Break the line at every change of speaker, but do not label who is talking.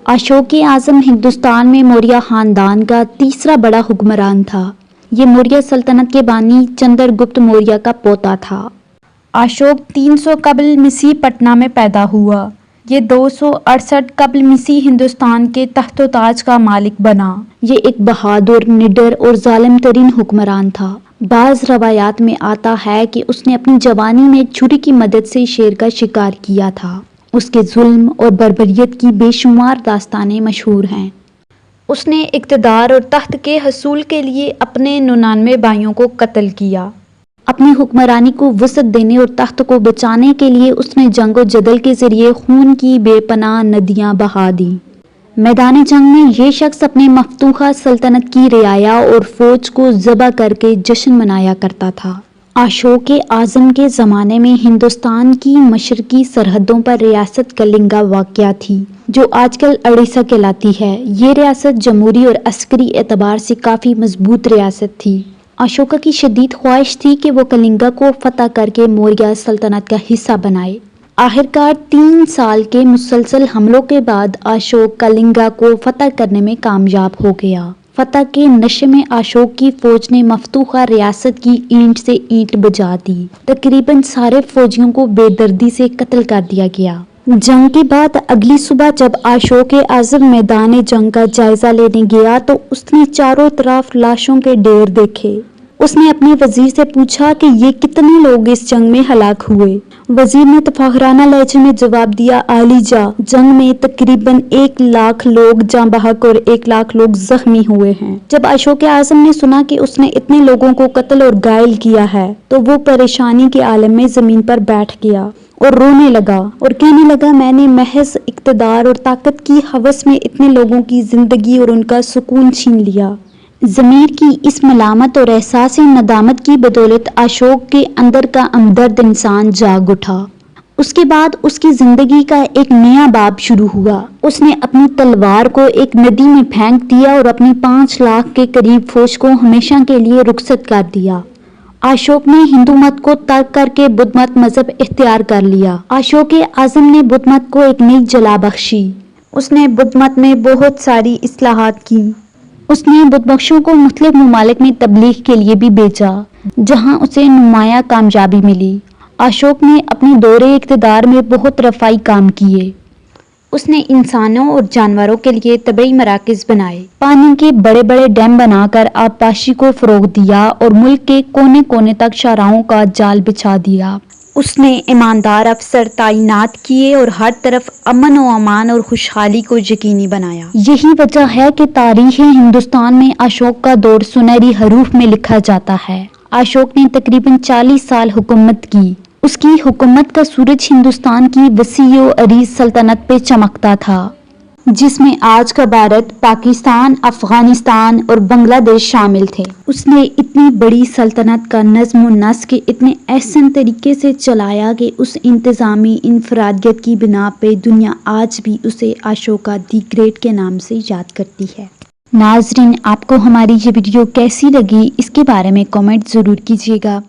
اشوک اعظم ہندوستان میں موریہ خاندان کا تیسرا بڑا حکمران تھا۔ یہ موریہ سلطنت کے بانی چندر گپت موریہ کا پوتا تھا۔ اشوک 300 قبل مسیح پٹنہ میں پیدا ہوا۔ یہ 268 قبل مسیح ہندوستان کے تخت و تاج کا مالک بنا۔ یہ ایک بہادر، نڈر اور ظالم ترین حکمران تھا۔ بعض روایات میں آتا ہے کہ اس نے اپنی جوانی میں چھری کی مدد سے شیر کا شکار کیا تھا۔ اس کے ظلم اور بربریت کی بے شمار داستانیں مشہور ہیں۔ اس نے اقتدار اور تخت کے حصول کے لیے اپنے 99 بھائیوں کو قتل کیا۔ اپنی حکمرانی کو وسعت دینے اور تخت کو بچانے کے لیے اس نے جنگ و جدل کے ذریعے خون کی بے پناہ ندیاں بہا دیں۔ میدان جنگ میں یہ شخص اپنے مفتوحہ سلطنت کی رعایا اور فوج کو ذبح کر کے جشن منایا کرتا تھا۔ اشوک اعظم کے زمانے میں ہندوستان کی مشرقی سرحدوں پر ریاست کلنگا واقع تھی، جو آج کل اڑیسہ کہلاتی ہے۔ یہ ریاست جمہوری اور عسکری اعتبار سے کافی مضبوط ریاست تھی۔ اشوکا کی شدید خواہش تھی کہ وہ کلنگا کو فتح کر کے موریہ سلطنت کا حصہ بنائے۔ آخرکار 3 سال کے مسلسل حملوں کے بعد اشوک کلنگا کو فتح کرنے میں کامیاب ہو گیا۔ فتح کے نشے میں اشوک کی فوج نے مفتوحہ ریاست کی اینٹ سے اینٹ بجا دی۔ تقریباً سارے فوجیوں کو بے دردی سے قتل کر دیا گیا۔ جنگ کے بعد اگلی صبح جب اشوک اعظم میدان جنگ کا جائزہ لینے گیا تو اس نے چاروں طرف لاشوں کے ڈھیر دیکھے۔ اس نے اپنے وزیر سے پوچھا کہ یہ کتنے لوگ اس جنگ میں ہلاک ہوئے۔ وزیر نے تفاخرانہ لہجے میں جواب دیا، عالی جاں، جنگ میں تقریباً 1 لاکھ لوگ جاں بحق اور 1 لاکھ لوگ زخمی ہوئے ہیں۔ جب اشوک اعظم نے سنا کہ اس نے اتنے لوگوں کو قتل اور گھائل کیا ہے تو وہ پریشانی کے عالم میں زمین پر بیٹھ گیا اور رونے لگا اور کہنے لگا، میں نے محض اقتدار اور طاقت کی ہوس میں اتنے لوگوں کی زندگی اور ان کا سکون چھین لیا۔ ضمیر کی اس ملامت اور احساس ندامت کی بدولت اشوک کے اندر کا ہمدرد انسان جاگ اٹھا۔ اس کے بعد اس کی زندگی کا ایک نیا باب شروع ہوا۔ اس نے اپنی تلوار کو ایک ندی میں پھینک دیا اور اپنی 5 لاکھ کے قریب فوج کو ہمیشہ کے لیے رخصت کر دیا۔ اشوک نے ہندو مت کو ترک کر کے بدھ مت مذہب اختیار کر لیا۔ اشوک اعظم نے بدھ مت کو ایک نئی جلا بخشی۔ اس نے بدھ مت میں بہت ساری اصلاحات کی۔ اس نے بدھ بخشوں کو مختلف ممالک میں تبلیغ کے لیے بھی بھیجا، جہاں اسے نمایاں کامیابی ملی۔ اشوک نے اپنے دور اقتدار میں بہت رفاہی کام کیے۔ اس نے انسانوں اور جانوروں کے لیے طبعی مراکز بنائے، پانی کے بڑے بڑے ڈیم بنا کر آبپاشی کو فروغ دیا اور ملک کے کونے کونے تک شاہراہوں کا جال بچھا دیا۔ اس نے ایماندار افسر تعینات کیے اور ہر طرف امن و امان اور خوشحالی کو یقینی بنایا۔ یہی وجہ ہے کہ تاریخ ہندوستان میں اشوک کا دور سنہری حروف میں لکھا جاتا ہے۔ اشوک نے تقریباً 40 سال حکومت کی۔ اس کی حکومت کا سورج ہندوستان کی وسیع و عریض سلطنت پہ چمکتا تھا، جس میں آج کا بھارت، پاکستان، افغانستان اور بنگلہ دیش شامل تھے۔ اس نے اتنی بڑی سلطنت کا نظم و نسق اتنے احسن طریقے سے چلایا کہ اس انتظامی انفرادیت کی بنا پہ دنیا آج بھی اسے اشوکا دی گریٹ کے نام سے یاد کرتی ہے۔ ناظرین، آپ کو ہماری یہ ویڈیو کیسی لگی اس کے بارے میں کامنٹ ضرور کیجیے گا۔